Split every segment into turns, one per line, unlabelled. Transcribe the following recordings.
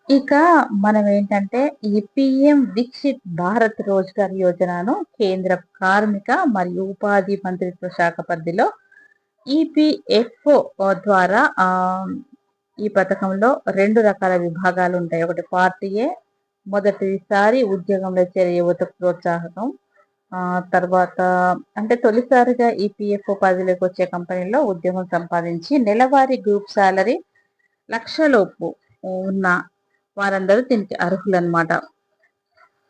ఇక మనం ఏంటంటే ఈ పిఎం వికసిత్ భారత్ రోజ్గార్ యోజనను కేంద్ర కార్మిక మరియు ఉపాధి మంత్రిత్వ శాఖ పరిధిలో ఈపీఎఫ్ఓ ద్వారా ఈ పథకంలో 2 రకాల విభాగాలు ఉంటాయి. ఒకటి పార్ట్ ఏ, మొదటిసారి ఉద్యోగంలో చేరే యువతకు ప్రోత్సాహకం. తర్వాత అంటే తొలిసారిగా ఈపీఎఫ్ఓ పరిధిలోకి వచ్చే కంపెనీలో ఉద్యోగం సంపాదించి నెలవారీ గ్రూప్ సాలరీ 1,00,000 లోపు ఉన్న వారందరూ దీనికి అర్హులన్నమాట.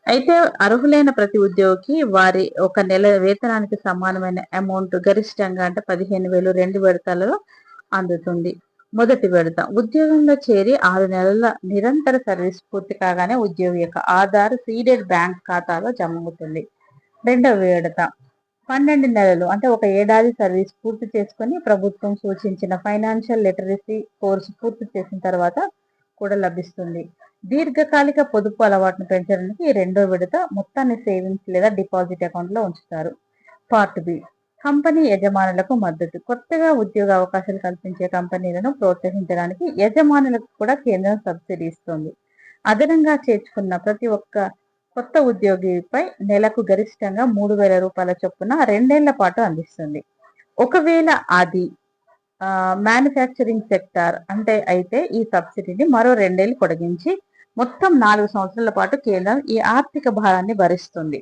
అయితే అర్హులైన ప్రతి ఉద్యోగికి వారి ఒక నెల వేతనానికి సమానమైన అమౌంట్ గరిష్టంగా అంటే 15,000 2 విడతలలో అందుతుంది. మొదటి విడత ఉద్యోగంలో చేరి 6 నెలల నిరంతర సర్వీస్ పూర్తి కాగానే ఉద్యోగి యొక్క ఆధార్ సీడెడ్ బ్యాంక్ ఖాతాలో జమ అవుతుంది. రెండవ విడత 12 నెలలు అంటే ఒక ఏడాది సర్వీస్ పూర్తి చేసుకొని ప్రభుత్వం సూచించిన ఫైనాన్షియల్ లిటరసీ కోర్సు పూర్తి చేసిన తర్వాత కూడా లభిస్తుంది. దీర్ఘకాలిక పొదుపు అలవాటును పెంచడానికి ఈ రెండో విడత మొత్తాన్ని సేవింగ్స్ లేదా డిపాజిట్ అకౌంట్ లో ఉంచుతారు. పార్ట్ బి కంపెనీ యజమానులకు మద్దతు. కొత్తగా ఉద్యోగ అవకాశాలు కల్పించే కంపెనీలను ప్రోత్సహించడానికి యజమానులకు కూడా కేంద్రం సబ్సిడీ ఇస్తుంది. అదనంగా చేర్చుకున్న ప్రతి ఒక్క కొత్త ఉద్యోగిపై నెలకు గరిష్టంగా 3,000 రూపాయల చొప్పున 2 ఏళ్ల పాటు అందిస్తుంది. ఒకవేళ అది మ్యానుఫ్యాక్చరింగ్ సెక్టార్ అయితే ఈ సబ్సిడీని మరో 2 ఏళ్లు పొడిగించి మొత్తం 4 సంవత్సరాల పాటు కేంద్రం ఈ ఆర్థిక భారాన్ని భరిస్తుంది.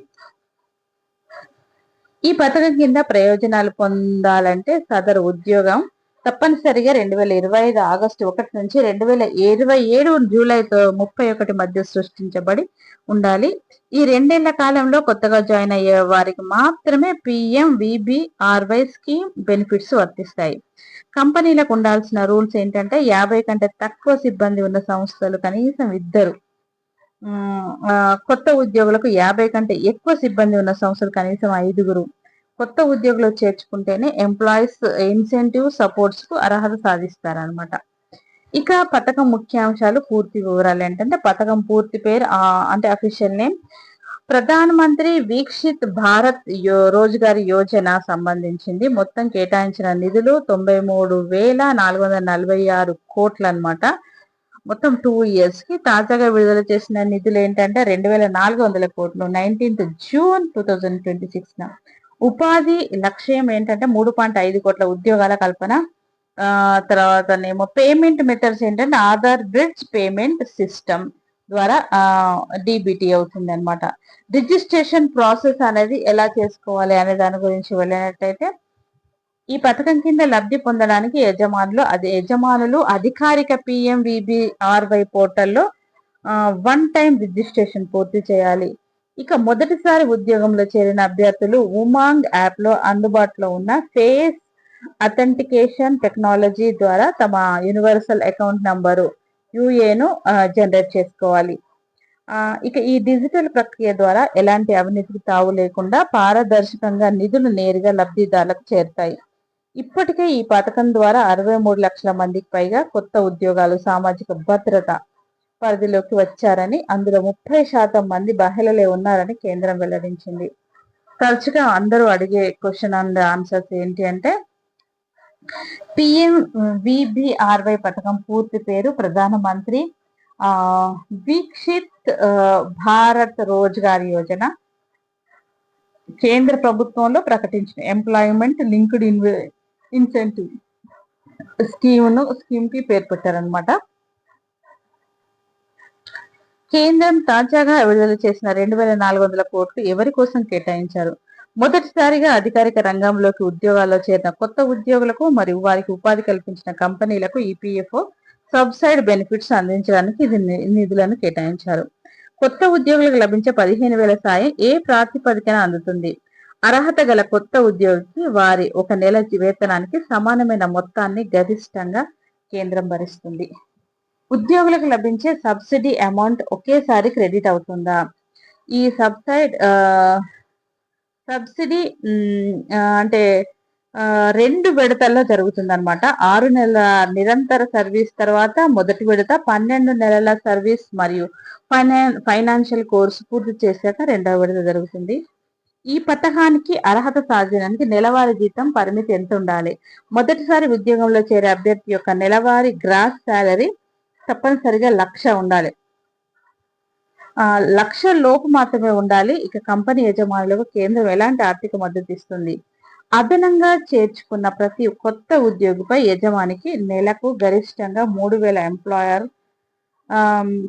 ఈ పథకం కింద ప్రయోజనాలు పొందాలంటే సదరు ఉద్యోగం తప్పనిసరిగా 2025 ఆగస్టు 1 నుంచి 2027 జూలై 31 మధ్య సృష్టించబడి ఉండాలి. ఈ 2 ఏళ్ల కాలంలో కొత్తగా జాయిన్ అయ్యే వారికి మాత్రమే PMVBRY స్కీమ్ బెనిఫిట్స్ వర్తిస్తాయి. కంపెనీలకు ఉండాల్సిన రూల్స్ ఏంటంటే 50 కంటే తక్కువ సిబ్బంది ఉన్న సంస్థలు కనీసం 2, కొత్త ఉద్యోగులకు 50 కంటే ఎక్కువ సిబ్బంది ఉన్న సంస్థలు కనీసం 5 కొత్త ఉద్యోగులు చేర్చుకుంటేనే ఎంప్లాయీస్ ఇన్సెంటివ్ సపోర్ట్స్ కు అర్హత సాధిస్తారనమాట. ఇక పథకం ముఖ్యాంశాలు పూర్తి వివరాలు ఏంటంటే పథకం పూర్తి పేరు అంటే అఫీషియల్ నేమ్ ప్రధాన మంత్రి వీక్షిత్ భారత్ రోజ్గార్ యోజన సంబంధించింది. మొత్తం కేటాయించిన నిధులు 93,446 కోట్లు అనమాట. మొత్తం 2 years కి. తాజాగా విడుదల చేసిన నిధులు ఏంటంటే 2,400 కోట్లు 19th June 2026. ఉపాధి లక్ష్యం ఏంటంటే 3.5 కోట్ల ఉద్యోగాల కల్పన. తర్వాతనేమో పేమెంట్ మెథడ్స్ ఏంటంటే ఆధార్ బ్రిడ్జ్ పేమెంట్ సిస్టమ్ ద్వారా డిబిటీ అవుతుంది అనమాట. రిజిస్ట్రేషన్ ప్రాసెస్ అనేది ఎలా చేసుకోవాలి అనే దాని గురించి వెళ్ళినట్టయితే ఈ పథకం కింద లబ్ధి పొందడానికి యజమానులు అధికారిక PMVBRY పోర్టల్లో 1 time రిజిస్ట్రేషన్ పూర్తి చేయాలి. ఇక మొదటిసారి ఉద్యోగంలో చేరిన అభ్యర్థులు ఉమాంగ్ యాప్ లో అందుబాటులో ఉన్న ఫేస్ అథెంటికేషన్ టెక్నాలజీ ద్వారా తమ యూనివర్సల్ అకౌంట్ నంబరు యుఏను జనరేట్ చేసుకోవాలి. ఇక ఈ డిజిటల్ ప్రక్రియ ద్వారా ఎలాంటి అవినీతికి తావు లేకుండా పారదర్శకంగా నిధులు నేరుగా లబ్ధిదారులకు చేరుతాయి. ఇప్పటికే ఈ పథకం ద్వారా 63 లక్షల మందికి పైగా కొత్త ఉద్యోగాలు సామాజిక భద్రత పరిధిలోకి వచ్చారని, అందులో 30% మంది మహిళలే ఉన్నారని కేంద్రం వెల్లడించింది. తరచుగా అందరూ అడిగే క్వశ్చన్ అండ్ ఆన్సర్స్ ఏంటి అంటే PMVBRY పథకం పూర్తి పేరు ప్రధాన మంత్రి వీక్షిత్ భారత్ రోజ్గార్ యోజన. కేంద్ర ప్రభుత్వంలో ప్రకటించిన ఎంప్లాయ్మెంట్ లింక్డ్ ఇన్సెంటివ్ స్కీమ్ కి పేరు పెట్టారనమాట. కేంద్రం తాజాగా విడుదల చేసిన 2,400 కోట్లు ఎవరి కోసం కేటాయించారు? మొదటిసారిగా అధికారిక రంగంలోకి ఉద్యోగాల్లో చేరిన కొత్త ఉద్యోగులకు మరియు వారికి ఉపాధి కల్పించిన కంపెనీలకు ఈపీఎఫ్ఓ సబ్సైడ్ బెనిఫిట్స్ అందించడానికి ఇది నిధులను కేటాయించారు. కొత్త ఉద్యోగులకు లభించే 15,000 సాయం ఏ ప్రాతిపదికన అందుతుంది? అర్హత గల కొత్త ఉద్యోగికి వారి ఒక నెల వేతనానికి సమానమైన మొత్తాన్ని గరిష్టంగా కేంద్రం భరిస్తుంది. ఉద్యోగులకు లభించే సబ్సిడీ అమౌంట్ ఒకేసారి క్రెడిట్ అవుతుందా? ఈ సబ్సిడీ అంటే 2 విడతల్లో జరుగుతుంది అనమాట. 6 నెలల నిరంతర సర్వీస్ తర్వాత మొదటి విడత, 12 నెలల సర్వీస్ మరియు ఫైనాన్షియల్ కోర్సు పూర్తి చేశాక రెండవ విడత జరుగుతుంది. ఈ పథకానికి అర్హత సాధించడానికి నెలవారీ జీతం పరిమితి ఎంత ఉండాలి? మొదటిసారి ఉద్యోగంలో చేరే అభ్యర్థి యొక్క నెలవారీ గ్రాస్ శాలరీ తప్పనిసరిగా 1,00,000 ఉండాలి. లక్ష లోపు మాత్రమే ఉండాలి. ఇక కంపెనీ యజమానులకు కేంద్రం ఎలాంటి ఆర్థిక మద్దతు ఇస్తుంది? అదనంగా చేర్చుకున్న ప్రతి కొత్త ఉద్యోగిపై యజమానికి నెలకు గరిష్టంగా 3,000 ఎంప్లాయర్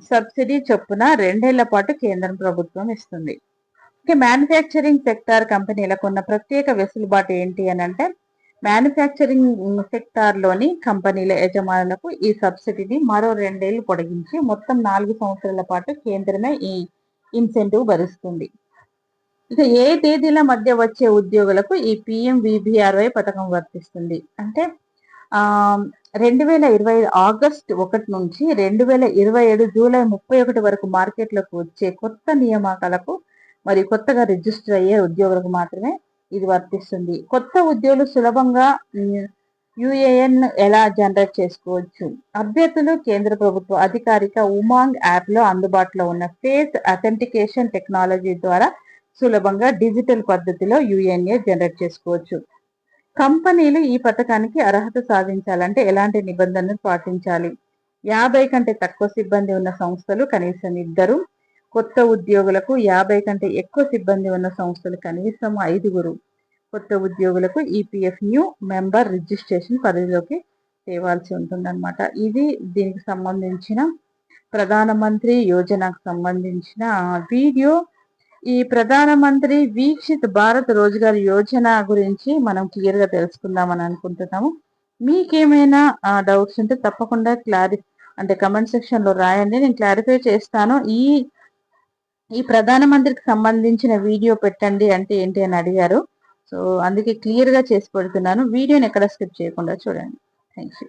సబ్సిడీ చొప్పున 2 ఏళ్ల పాటు కేంద్రం ప్రభుత్వం ఇస్తుంది. ఇక మ్యానుఫ్యాక్చరింగ్ సెక్టార్ కంపెనీలకు ఉన్న ప్రత్యేక వెసులుబాటు ఏంటి అని అంటే, మ్యానుఫ్యాక్చరింగ్ సెక్టార్లోని కంపెనీల యజమానులకు ఈ సబ్సిడీని మరో 2 ఏళ్లు పొడిగించి మొత్తం 4 సంవత్సరాల పాటు కేంద్రమే ఈ ఇన్సెంటివ్ భరిస్తుంది. ఇక ఏ తేదీల మధ్య వచ్చే ఉద్యోగులకు ఈ PMVBRY పథకం వర్తిస్తుంది అంటే 2025 ఆగస్టు 1 నుంచి 2027 జూలై 31 వరకు మార్కెట్లోకి వచ్చే కొత్త నియామకాలకు మరియు కొత్తగా రిజిస్టర్ అయ్యే ఉద్యోగులకు మాత్రమే ఇది వర్తిస్తుంది. కొత్త ఉద్యోగులు సులభంగా యుఏఎన్ ఎలా జనరేట్ చేసుకోవచ్చు? అభ్యర్థులు కేంద్ర ప్రభుత్వ అధికారిక ఉమాంగ్ యాప్లో అందుబాటులో ఉన్న ఫేస్ అథెంటికేషన్ టెక్నాలజీ ద్వారా సులభంగా డిజిటల్ పద్ధతిలో యుఎన్ఏ జనరేట్ చేసుకోవచ్చు. కంపెనీలు ఈ పథకానికి అర్హత సాధించాలంటే ఎలాంటి నిబంధనలు పాటించాలి? 50 కంటే తక్కువ సిబ్బంది ఉన్న సంస్థలు కనీసం 2, కొత్త ఉద్యోగులకు 50 కంటే ఎక్కువ సిబ్బంది ఉన్న సంస్థలు కనీసం 5, కొత్త ఉద్యోగులకు ఈపీఎఫ్ న్యూ మెంబర్ రిజిస్ట్రేషన్ పరిధిలోకి తేవాల్సి ఉంటుందన్నమాట. ఇది దీనికి సంబంధించిన ప్రధానమంత్రి యోజనకు సంబంధించిన వీడియో. ఈ ప్రధానమంత్రి వీక్షిత్ భారత్ రోజ్గార్ యోజన గురించి మనం క్లియర్ గా తెలుసుకుందామని అనుకుంటున్నాము. మీకేమైనా డౌట్స్ ఉంటే తప్పకుండా కమెంట్ సెక్షన్ లో రాయండి, నేను క్లారిఫై చేస్తాను. ఈ ప్రధానమంత్రికి సంబంధించిన వీడియో పెట్టండి అంటే ఏంటి అని అడిగారు. సో అందుకే క్లియర్ గా చేసి పెడుతున్నాను. వీడియోని ఎక్కడ స్కిప్ చేయకుండా చూడండి. Thank you.